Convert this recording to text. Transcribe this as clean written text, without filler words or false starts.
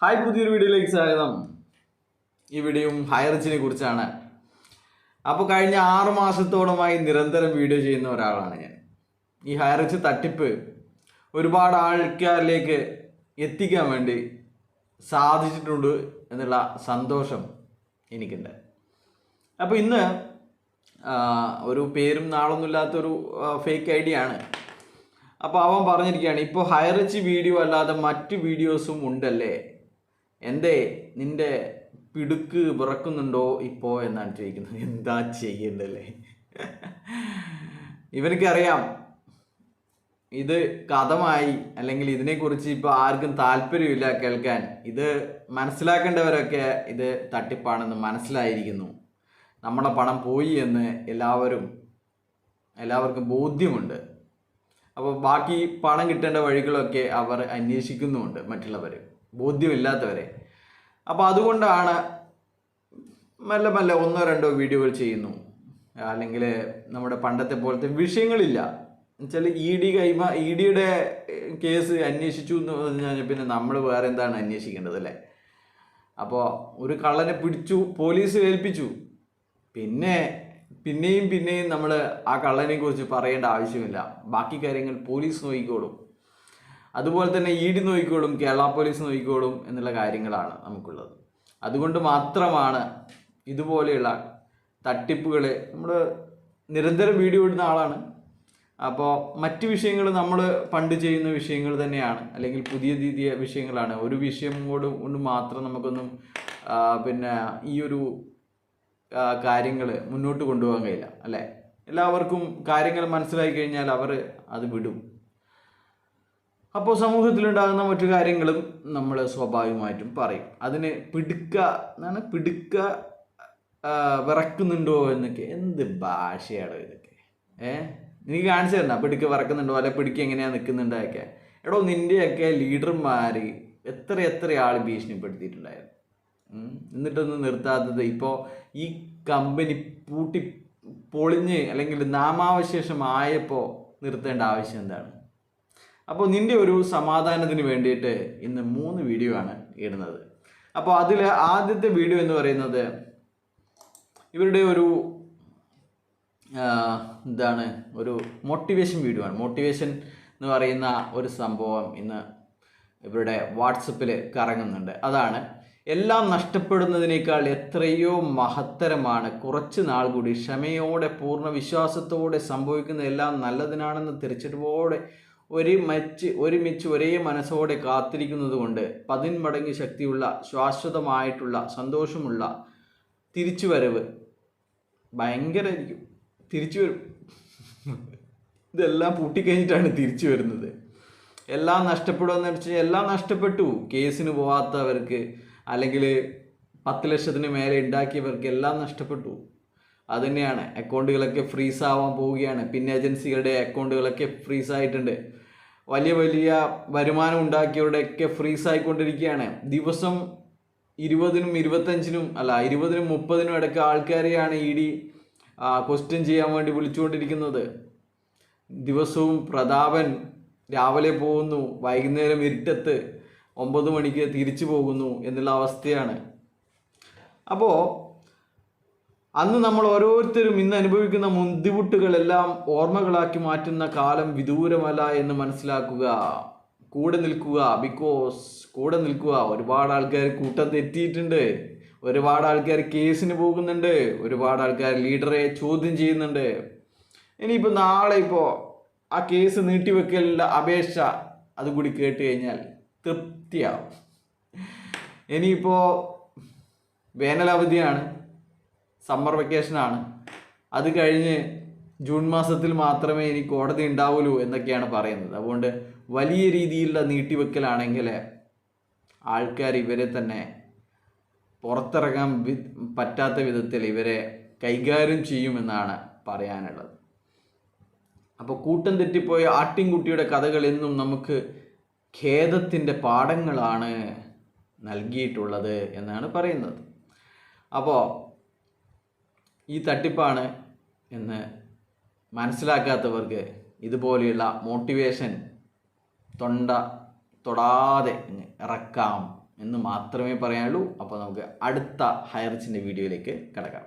Hi, പുതിയൊരു വീഡിയോയിലേക്ക് സ്വാഗതം. ഈ വീഡിയോയും ഹൈറിച്ചിനെ കുറിച്ചാണ്. അപ്പോൾ കഴിഞ്ഞ 6 മാസത്തോളമായി നിരന്തരം വീഡിയോ ചെയ്യുന്ന ഒരാളാണ് ഞാൻ. ഈ ഹൈറിച്ച് തട്ടിപ്പ് ഒരുപാട് ആൾക്കാരിലേക്ക് എത്തിക്കാൻ വേണ്ടി സാധിച്ചിട്ടുണ്ട് എന്നുള്ള സന്തോഷം എനിക്കുണ്ട്. അപ്പോൾ ഇന്ന് ഒരു പേരും നാളൊന്നുമില്ലാത്തൊരു ഫേക്ക് ഐഡിയ ആണ്. അപ്പോൾ അവൻ പറഞ്ഞിരിക്കുകയാണ്, ഇപ്പോൾ ഹൈറിച്ച് വീഡിയോ അല്ലാതെ മറ്റു വീഡിയോസും ഉണ്ടല്ലേ, എന്തേ നിന്റെ പിടുക്ക് വിറക്കുന്നുണ്ടോ ഇപ്പോൾ എന്നാണ് ചോദിക്കുന്നത്. എന്താ ചെയ്യണ്ടല്ലേ? ഇവനക്കറിയാം ഇത് കഥമായി, അല്ലെങ്കിൽ ഇതിനെക്കുറിച്ച് ഇപ്പോൾ ആർക്കും താല്പര്യമില്ല കേൾക്കാൻ. ഇത് മനസ്സിലാക്കേണ്ടവരൊക്കെ ഇത് തട്ടിപ്പാണെന്ന് മനസ്സിലായിരിക്കുന്നു. നമ്മുടെ പണം പോയി എന്ന് എല്ലാവർക്കും ബോധ്യമുണ്ട്. അപ്പോൾ ബാക്കി പണം കിട്ടേണ്ട വഴികളൊക്കെ അവർ അന്വേഷിക്കുന്നുമുണ്ട്, മറ്റുള്ളവർ, ബോധ്യമില്ലാത്തവരെ. അപ്പോൾ അതുകൊണ്ടാണ് മെല്ലെ മെല്ലെ 1-2 വീഡിയോകൾ ചെയ്യുന്നു. അല്ലെങ്കിൽ നമ്മുടെ പണ്ടത്തെ പോലത്തെ വിഷയങ്ങളില്ല എന്നുവെച്ചാൽ ഇഡിയുടെ കേസ് അന്വേഷിച്ചു എന്ന് പറഞ്ഞാൽ പിന്നെ നമ്മൾ വേറെ എന്താണ് അന്വേഷിക്കേണ്ടത് അല്ലേ? അപ്പോൾ ഒരു കള്ളനെ പിടിച്ചു, പോലീസ് ഏൽപ്പിച്ചു, പിന്നെയും നമ്മൾ ആ കള്ളനെ കുറിച്ച് പറയേണ്ട ആവശ്യമില്ല. ബാക്കി കാര്യങ്ങൾ പോലീസ് നോക്കിക്കോളും. അതുപോലെ തന്നെ ഇഡി നോക്കിക്കോളും, കേരള പോലീസ് നോക്കിക്കോളും എന്നുള്ള കാര്യങ്ങളാണ് നമുക്കുള്ളത്. അതുകൊണ്ട് മാത്രമാണ് ഇതുപോലെയുള്ള തട്ടിപ്പുകൾ നമ്മൾ നിരന്തരം വീഡിയോ ഇടുന്ന ആളാണ്. അപ്പോൾ മറ്റ് വിഷയങ്ങൾ നമ്മൾ പണ്ട് ചെയ്യുന്ന വിഷയങ്ങൾ തന്നെയാണ്, അല്ലെങ്കിൽ പുതിയ വിഷയങ്ങളാണ്. ഒരു വിഷയം കൊണ്ട് മാത്രം നമുക്കൊന്നും ഈ ഒരു കാര്യങ്ങൾ മുന്നോട്ട് കൊണ്ടുപോകാൻ കഴിയില്ല അല്ലേ? എല്ലാവർക്കും കാര്യങ്ങൾ മനസ്സിലാക്കി കഴിഞ്ഞാൽ അവർ അത് വിടും. അപ്പോൾ സമൂഹത്തിലുണ്ടാകുന്ന മറ്റു കാര്യങ്ങളും നമ്മൾ സ്വാഭാവികമായിട്ടും പറയും. അതിന് പിടുക്ക വിറക്കുന്നുണ്ടോ എന്നൊക്കെ. എന്ത് ഭാഷയാണോ ഇതൊക്കെ? എനിക്ക് കാണിച്ചു തരണം, പിടുക്ക വിറക്കുന്നുണ്ടോ, അല്ലെ പിടുക്ക എങ്ങനെയാണ് നിൽക്കുന്നുണ്ടൊക്കെ. എടോ, നിൻ്റെയൊക്കെ ലീഡർമാർ എത്ര ആൾ ഭീഷണിപ്പെടുത്തിയിട്ടുണ്ടായിരുന്നു, എന്നിട്ടൊന്നും നിർത്താത്തത്. ഇപ്പോൾ ഈ കമ്പനി പൊളിഞ്ഞ് അല്ലെങ്കിൽ നാമാവശേഷമായപ്പോൾ നിർത്തേണ്ട ആവശ്യം എന്താണ്? അപ്പോൾ നിൻ്റെ ഒരു സമാധാനത്തിന് വേണ്ടിയിട്ട് ഇന്ന് 3 വീഡിയോ ആണ് ഇടുന്നത്. അപ്പോൾ അതിൽ ആദ്യത്തെ വീഡിയോ എന്ന് പറയുന്നത് ഇവരുടെ ഒരു ഒരു മോട്ടിവേഷൻ വീഡിയോ ആണ്. മോട്ടിവേഷൻ എന്ന് പറയുന്ന ഒരു സംഭവം ഇന്ന് ഇവരുടെ വാട്സപ്പിൽ കറങ്ങുന്നുണ്ട്. അതാണ്, എല്ലാം നഷ്ടപ്പെടുന്നതിനേക്കാൾ എത്രയോ മഹത്തരമാണ് കുറച്ച് നാൾ കൂടി ക്ഷമയോടെ പൂർണ്ണ വിശ്വാസത്തോടെ സംഭവിക്കുന്ന എല്ലാം നല്ലതിനാണെന്ന് തിരിച്ചറിവോടെ ഒരുമിച്ച് ഒരേ മനസ്സോടെ കാത്തിരിക്കുന്നത് കൊണ്ട് 10 മടങ്ങ് ശക്തിയുള്ള ശാശ്വതമായിട്ടുള്ള സന്തോഷമുള്ള തിരിച്ചുവരവ് ഭയങ്കരമായിരിക്കും. തിരിച്ചു വരും. ഇതെല്ലാം പൂട്ടിക്കഴിഞ്ഞിട്ടാണ് തിരിച്ചു വരുന്നത്. എല്ലാം നഷ്ടപ്പെടുമെന്ന് വെച്ചാൽ എല്ലാം നഷ്ടപ്പെട്ടു. കേസിന് പോവാത്തവർക്ക്, അല്ലെങ്കിൽ 10 ലക്ഷത്തിന് മേലെ ഉണ്ടാക്കിയവർക്ക് എല്ലാം നഷ്ടപ്പെട്ടു. അതുതന്നെയാണ്. അക്കൗണ്ടുകളൊക്കെ ഫ്രീസ് ആവാൻ പോവുകയാണ്. പിന്നെ ഏജൻസികളുടെ അക്കൗണ്ടുകളൊക്കെ ഫ്രീസ് ആയിട്ടുണ്ട്. വലിയ വരുമാനം ഉണ്ടാക്കിയവരുടെയൊക്കെ ഫ്രീസ് ആയിക്കൊണ്ടിരിക്കുകയാണ്. ദിവസം 20-നും 25-നും അല്ല 20-നും 30-നും ഇടയ്ക്ക് ആൾക്കാരെയാണ് ഇഡി ക്വസ്റ്റ്യൻ ചെയ്യാൻ വേണ്ടി വിളിച്ചുകൊണ്ടിരിക്കുന്നത്. ദിവസവും പ്രതാപൻ രാവിലെ പോകുന്നു, വൈകുന്നേരം ഇരുട്ടത്ത് 9 മണിക്ക് തിരിച്ചു പോകുന്നു എന്നുള്ള അവസ്ഥയാണ്. അപ്പോൾ അന്ന് നമ്മൾ ഓരോരുത്തരും ഇന്ന് അനുഭവിക്കുന്ന ബുദ്ധിമുട്ടുകളെല്ലാം ഓർമ്മകളാക്കി മാറ്റുന്ന കാലം വിദൂരമല്ല എന്ന് മനസ്സിലാക്കുക. കൂടെ നിൽക്കുക. ഒരുപാട് ആൾക്കാർ കൂട്ടം തെറ്റിയിട്ടുണ്ട്. ഒരുപാട് ആൾക്കാർ കേസിന് പോകുന്നുണ്ട്. ഒരുപാട് ആൾക്കാർ ലീഡറെ ചോദ്യം ചെയ്യുന്നുണ്ട്. ഇനിയിപ്പോൾ നാളെ ആ കേസ് നീട്ടിവെക്കലിൻ്റെ അപേക്ഷ അതുകൂടി കേട്ട് കഴിഞ്ഞാൽ തൃപ്തിയാവും. ഇനിയിപ്പോൾ വേനലവധിയാണ്, സമ്മർ വെക്കേഷനാണ്. അത് കഴിഞ്ഞ് ജൂൺ മാസത്തിൽ മാത്രമേ ഇനി കോടതി ഉണ്ടാവുള്ളൂ എന്നൊക്കെയാണ് പറയുന്നത്. അതുകൊണ്ട് വലിയ രീതിയിലുള്ള നീട്ടിവെക്കലാണെങ്കിൽ ആൾക്കാർ ഇവരെ തന്നെ പുറത്തിറങ്ങാൻ പറ്റാത്ത വിധത്തിൽ ഇവരെ കൈകാര്യം ചെയ്യുമെന്നാണ് പറയാനുള്ളത്. അപ്പോൾ കൂട്ടം തെറ്റിപ്പോയ ആട്ടിൻകുട്ടിയുടെ കഥകൾ എന്നും നമുക്ക് ഖേദത്തിൻ്റെ പാഠങ്ങളാണ് നൽകിയിട്ടുള്ളത് എന്നാണ് പറയുന്നത്. അപ്പോൾ ഈ തട്ടിപ്പാണ് എന്ന് മനസ്സിലാക്കാത്തവർക്ക് ഇതുപോലെയുള്ള മോട്ടിവേഷൻ തൊടാതെ ഇറക്കാം എന്ന് മാത്രമേ പറയാനുള്ളൂ. അപ്പോൾ നമുക്ക് അടുത്ത ഹൈറിച്ചിൻ്റെ വീഡിയോയിലേക്ക് കിടക്കാം.